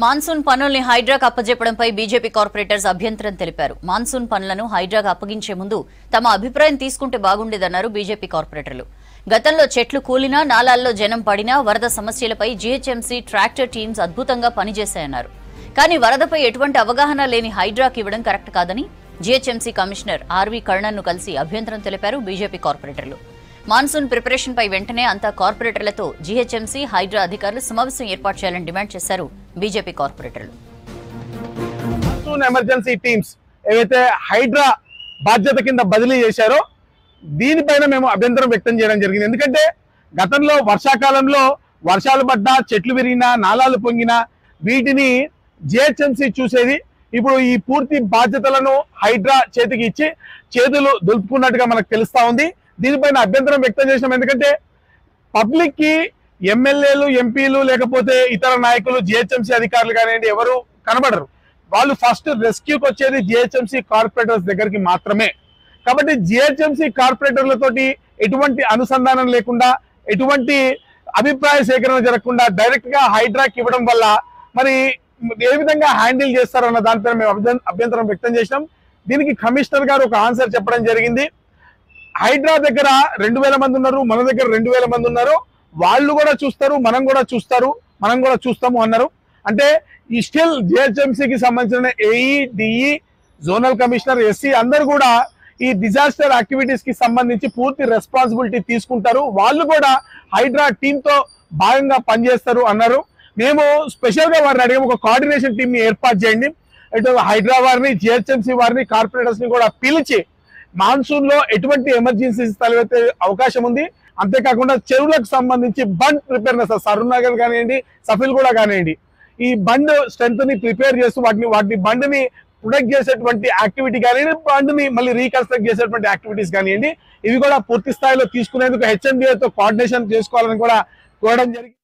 Monsoon పనుల్ని హైడ్రాకు అప్పజెప్పడంపై BJP corporators అభ్యంతరం తెలిపారు. మాన్సూన్ పనులను హైడ్రాకు అప్పగించే ముందు తమ అభిప్రాయం తీసుకుంటే బాగుండేదన్నారు బీజేపీ కార్పొరేటర్లు. గతంలో చెట్లు కూలినా, నాలాల్లో జనం పడినా వరద సమస్యలపై జీహెచ్ఎంసీ ట్రాక్టర్ టీమ్స్ అద్భుతంగా పనిచేశాయన్నారు. కానీ వరదపై ఎటువంటి అవగాహన లేని హైడ్రాకు ఇవ్వడం కరెక్ట్ కాదని జీహెచ్ఎంసీ కమిషనర్ ఆర్వీ కర్ణన్ను కలిసి అభ్యంతరం తెలిపారు బీజేపీ కార్పొరేటర్లు. మాన్సూన్ ప్రిపరేషన్ పై వెంటనే అంతా కార్పొరేటర్లతో జీహెచ్ఎంసీ, హైడ్రా అధికారులు సమావేశం ఏర్పాటు చేయాలని డిమాండ్ చేశారు బీజేపీ కార్పొరేటర్లు. మాన్సూన్ ఎమర్జెన్సీ టీమ్స్ ఏవైతే హైడ్రా బాధ్యత కింద బదిలీ చేశారో దీనిపైన మేము అభ్యంతరం వ్యక్తం చేయడం జరిగింది. ఎందుకంటే గతంలో వర్షాకాలంలో వర్షాలు పడ్డా, చెట్లు విరిగినా, నాలాలు పొంగినా వీటిని జిహెచ్ఎంసీ చూసేది. ఇప్పుడు ఈ పూర్తి బాధ్యతలను హైడ్రా చేతికి ఇచ్చి చేతులు దులుపుకున్నట్టుగా మనకు తెలుస్తా ఉంది. దీనిపైన అభ్యంతరం వ్యక్తం చేసినాం. ఎందుకంటే పబ్లిక్ కి ఎమ్మెల్యేలు, ఎంపీలు లేకపోతే ఇతర నాయకులు, జిహెచ్ఎంసీ అధికారులు కానివ్వండి ఎవరు కనబడరు. వాళ్ళు ఫస్ట్ రెస్క్యూకి వచ్చేది జిహెచ్ఎంసీ కార్పొరేటర్స్ దగ్గరికి మాత్రమే. కాబట్టి జిహెచ్ఎంసీ కార్పొరేటర్లతోటి ఎటువంటి అనుసంధానం లేకుండా, ఎటువంటి అభిప్రాయ సేకరణ జరగకుండా డైరెక్ట్ గా హైడ్రాకి ఇవ్వడం వల్ల మరి ఏ విధంగా హ్యాండిల్ చేస్తారన్న దానిపైన మేము అభ్యంతరం వ్యక్తం చేసినాం. దీనికి కమిషనర్ గారు ఒక ఆన్సర్ చెప్పడం జరిగింది. హైడ్రా దగ్గర 2000 మంది ఉన్నారు, మన దగ్గర 2000 మంది ఉన్నారు. వాళ్ళు కూడా చూస్తారు, మనం కూడా చూస్తాము అన్నారు. అంటే ఈ స్టిల్ జిహెచ్ఎంసీకి సంబంధించిన AE, DE, zonal commissioner, SC అందరూ కూడా ఈ డిజాస్టర్ యాక్టివిటీస్ కి సంబంధించి పూర్తి రెస్పాన్సిబిలిటీ తీసుకుంటారు. వాళ్ళు కూడా హైడ్రా టీమ్ తో భాగంగా పనిచేస్తారు అన్నారు. మేము స్పెషల్ గా వారిని అడిగాము, ఒక కోఆర్డినేషన్ టీమ్ ని ఏర్పాటు చేయండి. ఇటు హైడ్రా వారిని, జిహెచ్ఎంసీ వారిని, కార్పొరేటర్స్ ని కూడా పిలిచి మాన్సూన్ లో ఎటువంటి ఎమర్జెన్సీస్ తలెత్తే అవకాశం ఉంది. అంతేకాకుండా చెరువులకు సంబంధించి బండ్ ప్రిపేర్నెస్, సరూర్నగర్ కానివ్వండి, సఫిల్ కూడా కానివ్వండి, ఈ బండ్ స్ట్రెంత్ ని ప్రిపేర్ చేస్తూ వాటిని బండ్ని ప్రొటెక్ట్ చేసేటువంటి యాక్టివిటీ కానివ్వండి, బండ్ని మళ్ళీ రీకన్స్ట్రక్ట్ చేసేటువంటి యాక్టివిటీస్ కానివ్వండి, ఇవి కూడా పూర్తి స్థాయిలో తీసుకునేందుకు హెచ్ఎండిఏతో కోఆర్డినేషన్ చేసుకోవాలని కూడా కోరడం జరిగింది.